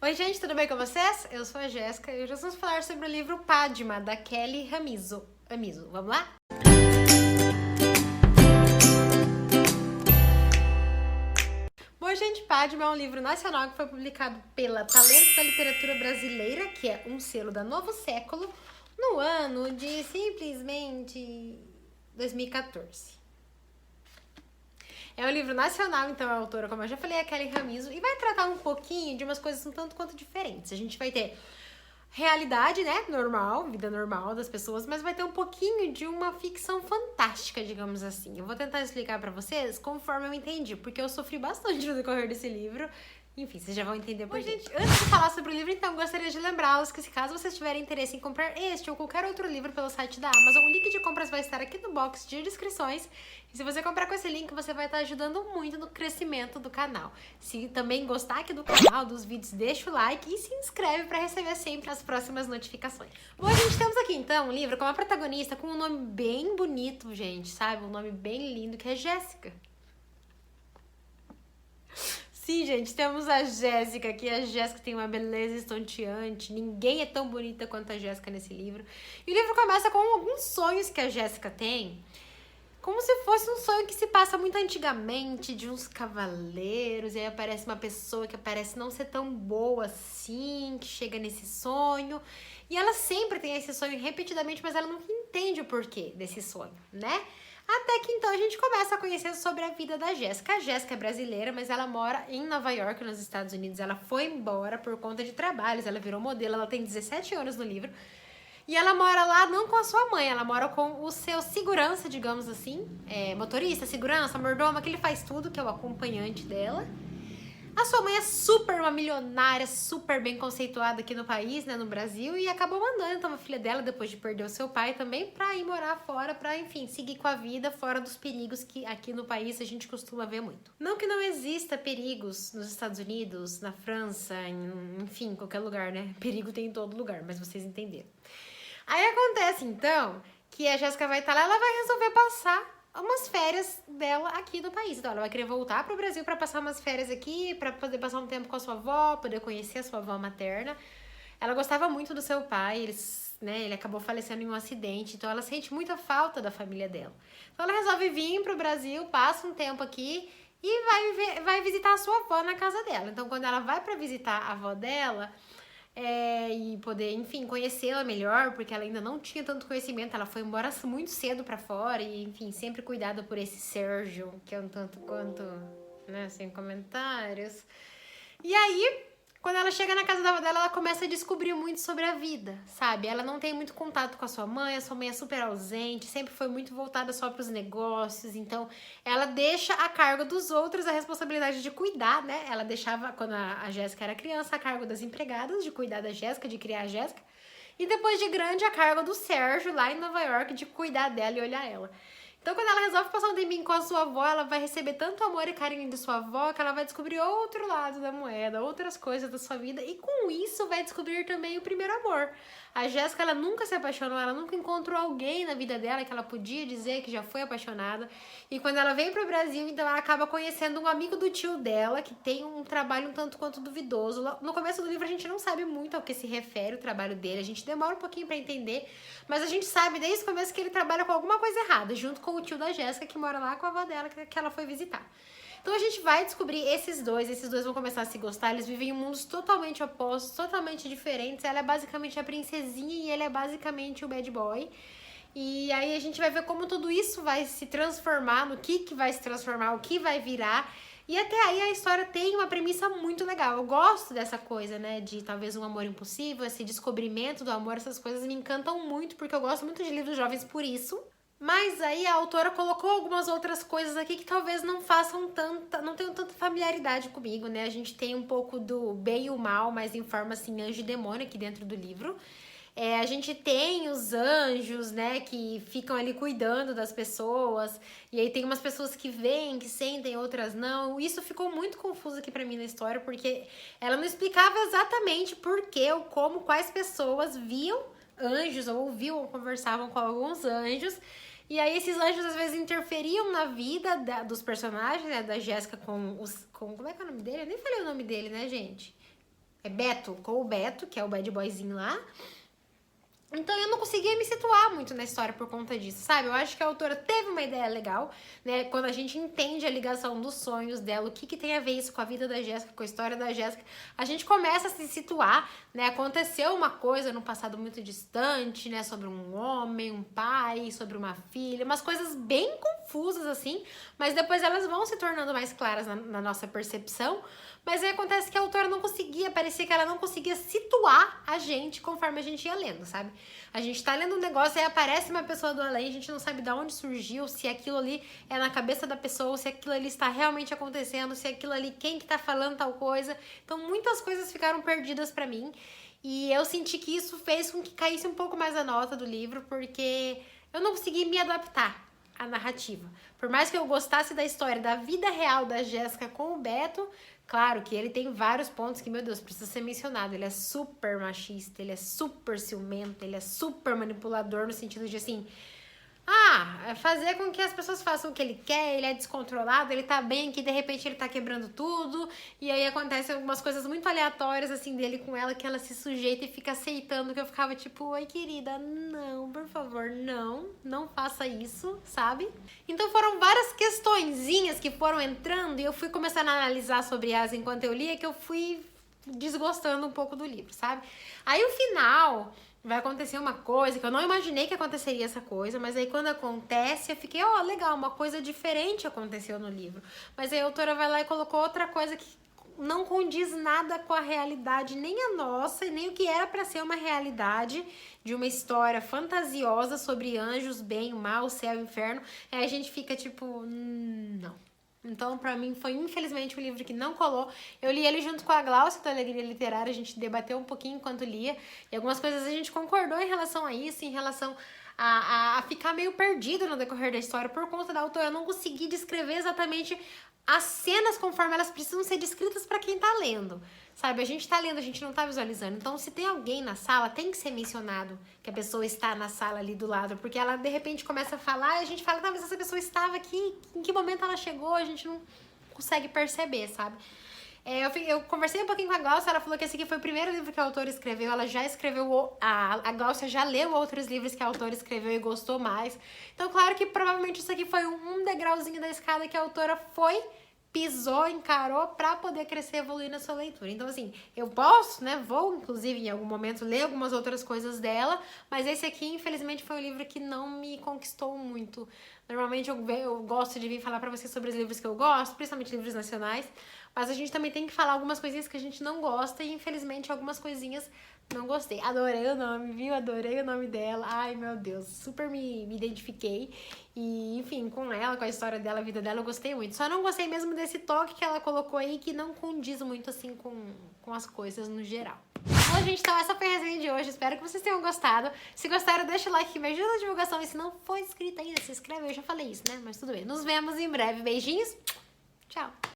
Oi gente, tudo bem com vocês? Eu sou a Jéssica e hoje nós vamos falar sobre o livro Padma, da Kelly Amiso. Vamos lá? Bom gente, Padma é um livro nacional que foi publicado pela Talentos da Literatura Brasileira, que é um selo da Novo Século, no ano de simplesmente 2014. É um livro nacional, então a autora, como eu já falei, é a Kelly Amiso, e vai tratar um pouquinho de umas coisas um tanto quanto diferentes. A gente vai ter realidade, né, normal, vida normal das pessoas, mas vai ter um pouquinho de uma ficção fantástica, digamos assim. Eu vou tentar explicar pra vocês conforme eu entendi, porque eu sofri bastante no decorrer desse livro. Enfim, vocês já vão entender por quê. Gente, antes de falar sobre o livro, então, gostaria de lembrá-los que, se caso vocês tiverem interesse em comprar este ou qualquer outro livro pelo site da Amazon, o link de compras vai estar aqui no box de descrições. E se você comprar com esse link, você vai estar ajudando muito no crescimento do canal. Se também gostar aqui do canal, dos vídeos, deixa o like e se inscreve para receber sempre as próximas notificações. Bom, a gente temos aqui, então, um livro com uma protagonista com um nome bem bonito, gente, sabe? Um nome bem lindo, que é Jéssica. Sim, gente, temos a Jéssica aqui. A Jéssica tem uma beleza estonteante. Ninguém é tão bonita quanto a Jéssica nesse livro. E o livro começa com alguns sonhos que a Jéssica tem, como se fosse um sonho que se passa muito antigamente, de uns cavaleiros, e aí aparece uma pessoa que parece não ser tão boa assim, que chega nesse sonho. E ela sempre tem esse sonho repetidamente, mas ela nunca entende o porquê desse sonho, né? Até que então a gente começa a conhecer sobre a vida da Jéssica. A Jéssica é brasileira, mas ela mora em Nova York, nos Estados Unidos. Ela foi embora por conta de trabalhos, ela virou modelo, ela tem 17 anos no livro. E ela mora lá não com a sua mãe, ela mora com o seu segurança, digamos assim. Motorista, segurança, mordomo, que ele faz tudo, que é o acompanhante dela. A sua mãe é uma milionária, super bem conceituada aqui no país, né, no Brasil, e acabou mandando então a filha dela, depois de perder o seu pai também, pra ir morar fora, pra, enfim, seguir com a vida fora dos perigos que aqui no país a gente costuma ver muito. Não que não exista perigos nos Estados Unidos, na França, enfim, em qualquer lugar, né? Perigo tem em todo lugar, mas vocês entenderam. Aí acontece, então, que a Jéssica vai estar lá, ela vai resolver passar umas férias dela aqui no país. Então, ela vai querer voltar pro Brasil pra passar umas férias aqui, pra poder passar um tempo com a sua avó, poder conhecer a sua avó materna. Ela gostava muito do seu pai, ele acabou falecendo em um acidente, então ela sente muita falta da família dela. Então, ela resolve vir pro Brasil, passa um tempo aqui e vai visitar a sua avó na casa dela. Então, quando ela vai pra visitar a avó dela, e poder, enfim, conhecê-la melhor, porque ela ainda não tinha tanto conhecimento, ela foi embora muito cedo pra fora e, enfim, sempre cuidada por esse Sérgio, que é um tanto quanto, né, sem comentários. E aí, quando ela chega na casa da avó dela, ela começa a descobrir muito sobre a vida, sabe? Ela não tem muito contato com a sua mãe é super ausente, sempre foi muito voltada só pros negócios, então ela deixa a cargo dos outros a responsabilidade de cuidar, né? Ela deixava, quando a Jéssica era criança, a cargo das empregadas, de cuidar da Jéssica, de criar a Jéssica, e depois de grande, a cargo do Sérgio, lá em Nova York, de cuidar dela e olhar ela. Então, quando ela resolve passar um tempinho com a sua avó, ela vai receber tanto amor e carinho de sua avó que ela vai descobrir outro lado da moeda, outras coisas da sua vida, e com isso vai descobrir também o primeiro amor. A Jéssica, ela nunca se apaixonou, ela nunca encontrou alguém na vida dela que ela podia dizer que já foi apaixonada. E quando ela vem pro Brasil, então ela acaba conhecendo um amigo do tio dela, que tem um trabalho um tanto quanto duvidoso. No começo do livro a gente não sabe muito ao que se refere o trabalho dele, a gente demora um pouquinho pra entender, mas a gente sabe desde o começo que ele trabalha com alguma coisa errada, junto com o tio da Jéssica, que mora lá com a avó dela, que ela foi visitar. Então a gente vai descobrir esses dois vão começar a se gostar, eles vivem em mundos totalmente opostos, totalmente diferentes. Ela é basicamente a princesinha e ele é basicamente o bad boy. E aí a gente vai ver como tudo isso vai se transformar, no que vai se transformar, o que vai virar. E até aí a história tem uma premissa muito legal. Eu gosto dessa coisa, né, de talvez um amor impossível, esse descobrimento do amor, essas coisas me encantam muito, porque eu gosto muito de livros jovens por isso. Mas aí a autora colocou algumas outras coisas aqui que talvez não tenham tanta familiaridade comigo, né? A gente tem um pouco do bem e o mal, mas em forma assim, anjo e demônio aqui dentro do livro. A gente tem os anjos, né, que ficam ali cuidando das pessoas, e aí tem umas pessoas que veem, que sentem, outras não. Isso ficou muito confuso aqui pra mim na história, porque ela não explicava exatamente por que ou como, quais pessoas viam anjos, ou ouviam ou conversavam com alguns anjos. E aí esses anjos às vezes interferiam na vida dos personagens, né, da Jéssica como é que é o nome dele? Eu nem falei o nome dele, né, gente? Beto, com o Beto, que é o bad boyzinho lá. Então eu não conseguia me situar muito na história por conta disso, sabe? Eu acho que a autora teve uma ideia legal, né? Quando a gente entende a ligação dos sonhos dela, o que tem a ver isso com a vida da Jéssica, com a história da Jéssica, a gente começa a se situar, né? Aconteceu uma coisa no passado muito distante, né? Sobre um homem, um pai, sobre uma filha, umas coisas bem confusas, assim, mas depois elas vão se tornando mais claras na nossa percepção. Mas aí acontece que a autora não conseguia, parecia que ela não conseguia situar a gente conforme a gente ia lendo, sabe? A gente tá lendo um negócio, aí aparece uma pessoa do além, a gente não sabe de onde surgiu, se aquilo ali é na cabeça da pessoa, se aquilo ali está realmente acontecendo, se aquilo ali, quem que tá falando tal coisa. Então muitas coisas ficaram perdidas pra mim. E eu senti que isso fez com que caísse um pouco mais a nota do livro, porque eu não consegui me adaptar à narrativa. Por mais que eu gostasse da história, da vida real da Jéssica com o Beto, claro que ele tem vários pontos que, meu Deus, precisa ser mencionado. Ele é super machista, ele é super ciumento, ele é super manipulador no sentido de, assim, fazer com que as pessoas façam o que ele quer, ele é descontrolado, ele tá bem aqui, de repente ele tá quebrando tudo, e aí acontecem algumas coisas muito aleatórias, assim, dele com ela, que ela se sujeita e fica aceitando, que eu ficava tipo, oi querida, não, por favor, não faça isso, sabe? Então foram várias questõezinhas que foram entrando e eu fui começando a analisar sobre elas enquanto eu lia, que eu fui desgostando um pouco do livro, sabe? Aí o final vai acontecer uma coisa que eu não imaginei que aconteceria essa coisa, mas aí quando acontece eu fiquei, legal, uma coisa diferente aconteceu no livro. Mas aí a autora vai lá e colocou outra coisa que não condiz nada com a realidade, nem a nossa, e nem o que era pra ser uma realidade de uma história fantasiosa sobre anjos, bem, mal, céu, inferno. Aí a gente fica tipo, não. Então, pra mim, foi infelizmente um livro que não colou. Eu li ele junto com a Glaucia da Alegria Literária, a gente debateu um pouquinho enquanto lia, e algumas coisas a gente concordou em relação a isso, em relação a ficar meio perdido no decorrer da história por conta da autora. Eu não consegui descrever exatamente as cenas conforme elas precisam ser descritas pra quem tá lendo. Sabe, a gente tá lendo, a gente não tá visualizando. Então, se tem alguém na sala, tem que ser mencionado que a pessoa está na sala ali do lado. Porque ela, de repente, começa a falar e a gente fala, talvez essa pessoa estava aqui, em que momento ela chegou, a gente não consegue perceber, sabe? Eu conversei um pouquinho com a Glaucia, ela falou que esse aqui foi o primeiro livro que a autora escreveu. Ela já escreveu, a Glaucia já leu outros livros que a autora escreveu e gostou mais. Então, claro que provavelmente isso aqui foi um degrauzinho da escada que a autora pisou, encarou pra poder crescer e evoluir na sua leitura. Então, assim, eu posso, né, vou, inclusive, em algum momento, ler algumas outras coisas dela, mas esse aqui, infelizmente, foi um livro que não me conquistou muito. Normalmente, eu gosto de vir falar pra vocês sobre os livros que eu gosto, principalmente livros nacionais, mas a gente também tem que falar algumas coisinhas que a gente não gosta e, infelizmente, algumas coisinhas não gostei. Adorei o nome, viu? Adorei o nome dela. Ai, meu Deus, super me identifiquei. E, enfim, com ela, com a história dela, a vida dela, eu gostei muito. Só não gostei mesmo desse toque que ela colocou aí, que não condiz muito, assim, com as coisas no geral. Bom, gente, então essa foi a resenha de hoje. Espero que vocês tenham gostado. Se gostaram, deixa o like que me ajuda na divulgação. E se não for inscrito ainda, se inscreve. Eu já falei isso, né? Mas tudo bem. Nos vemos em breve. Beijinhos. Tchau.